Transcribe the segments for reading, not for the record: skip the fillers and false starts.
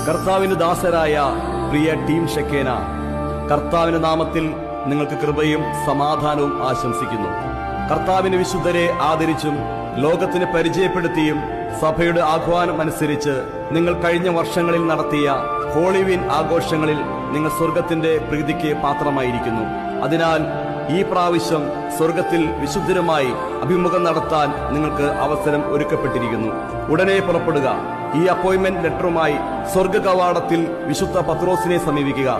കർത്താവിന് ദാസരായ പ്രിയ ടീം ഷെക്കേന, കർത്താവിന്റെ നാമത്തിൽ നിങ്ങൾക്ക് കൃപയും സമാധാനവും ആശംസിക്കുന്നു. കർത്താവിന് വിശുദ്ധരെ ആദരിച്ചും ലോകത്തിന് പരിചയപ്പെടുത്തിയും സഭയുടെ ആഹ്വാനം അനുസരിച്ച് നിങ്ങൾ കഴിഞ്ഞ വർഷങ്ങളിൽ നടത്തിയ ഹോളിവീൻ ആഘോഷങ്ങളിൽ നിങ്ങൾ സ്വർഗത്തിന്റെ പ്രീതിക്ക് പാത്രമായിരിക്കുന്നു. അതിനാൽ ഈ പ്രാവശ്യം സ്വർഗത്തിൽ വിശുദ്ധരുമായി അഭിമുഖം നടത്താൻ നിങ്ങൾക്ക് അവസരം ഒരുക്കപ്പെട്ടിരിക്കുന്നു. ഉടനെ പുറപ്പെടുക. ഈ അപ്പോയിന്റ്മെന്റ് ലെറ്ററുമായി സ്വർഗ കവാടത്തിൽ വിശുദ്ധ പത്രോസിനെ സമീപിക്കുക.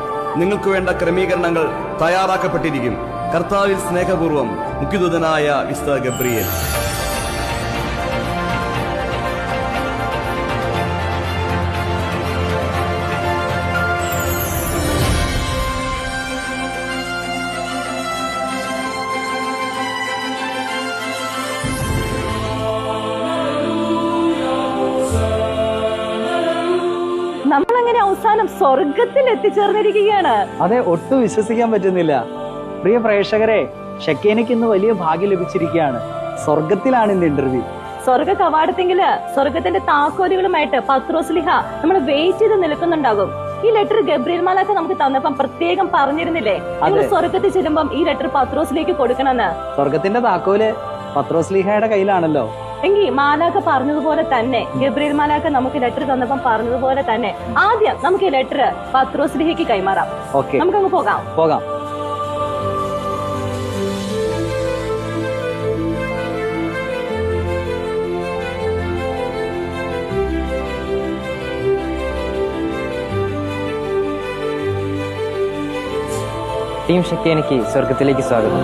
നിങ്ങൾക്ക് വേണ്ട ക്രമീകരണങ്ങൾ തയ്യാറാക്കപ്പെട്ടിരിക്കും. കർത്താവിൽ സ്നേഹപൂർവ്വം മുഖ്യദൂതനായ വിശുദ്ധ ഗബ്രിയേൽ. നമ്മളങ്ങനെ അവസാനം സ്വർഗത്തിൽ എത്തിച്ചേർന്നിരിക്കുകയാണ്. അതെ, ഒട്ടും വിശ്വസിക്കാൻ പറ്റുന്നില്ല. പ്രിയ പ്രേക്ഷകരെ, ഷെക്കേനയ്ക്ക് ഇന്ന് വലിയ ഭാഗ്യം ലഭിച്ചിരിക്കുകയാണ്. സ്വർഗത്തിലാണ് ഇന്ന് ഇന്റർവ്യൂ. സ്വർഗ കവാടത്തെങ്കില് സ്വർഗത്തിന്റെ താക്കോലുകളുമായിട്ട് പത്രോസ്ലിഹ നമ്മൾ വെയിറ്റ് ചെയ്ത് നിൽക്കുന്നുണ്ടാകും. ഈ ലെറ്റർ ഗബ്രിയേൽ മാലാഖ നമുക്ക് തന്നപ്പം പ്രത്യേകം പറഞ്ഞിരുന്നില്ലേ, നിങ്ങൾ സ്വർഗത്തിൽ ചെല്ലുമ്പം ഈ ലെറ്റർ പത്രോസിലേക്ക് കൊടുക്കണമെന്ന്. സ്വർഗത്തിന്റെ താക്കോല് പത്രോസ്ലിഹയുടെ കയ്യിലാണല്ലോ. എങ്കിൽ മാലാഖ പറഞ്ഞതുപോലെ തന്നെ, ഗബ്രിയേൽ മാലാഖ നമുക്ക് ലെറ്റർ തന്നപ്പം പറഞ്ഞതുപോലെ തന്നെ ആദ്യം നമുക്ക് ഈ ലെറ്റർ പത്രോസ്ലിഹയ്ക്ക് കൈമാറാം. നമുക്കങ്ങ് പോകാം. ടീം ഷെക്കേനയ്ക്ക് സ്വർഗത്തിലേക്ക് സ്വാഗതം.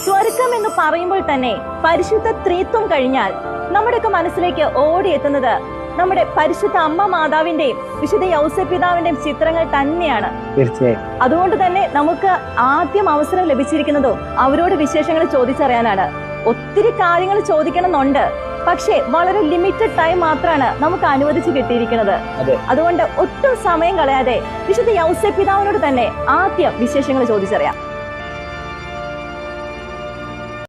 സ്വർഗം എന്ന് പറയുമ്പോൾ തന്നെ പരിശുദ്ധ ത്രിത്വം കഴിഞ്ഞാൽ നമ്മുടെയൊക്കെ മനസ്സിലേക്ക് ഓടിയെത്തുന്നത് നമ്മുടെ പരിശുദ്ധ അമ്മ മാതാവിന്റെയും വിശുദ്ധ യൗസേപ്പ് പിതാവിന്റെയും ചിത്രങ്ങൾ തന്നെയാണ്. തീർച്ചയായും. അതുകൊണ്ട് തന്നെ നമുക്ക് ആദ്യം അവസരം ലഭിച്ചിരിക്കുന്നതും അവരോട് വിശേഷങ്ങൾ ചോദിച്ചറിയാനാണ്. ഒത്തിരി കാര്യങ്ങൾ ചോദിക്കണമെന്നുണ്ട്, പക്ഷേ വളരെ ലിമിറ്റഡ് ടൈം മാത്രമാണ് നമുക്ക് അനുവദിച്ച് കിട്ടിയിരിക്കുന്നത്. അതുകൊണ്ട് ഒട്ടും സമയം കളയാതെ വിശുദ്ധ യൗസേപ്പ് പിതാവിനോട് തന്നെ ആദ്യം വിശേഷങ്ങൾ ചോദിച്ചറിയാം.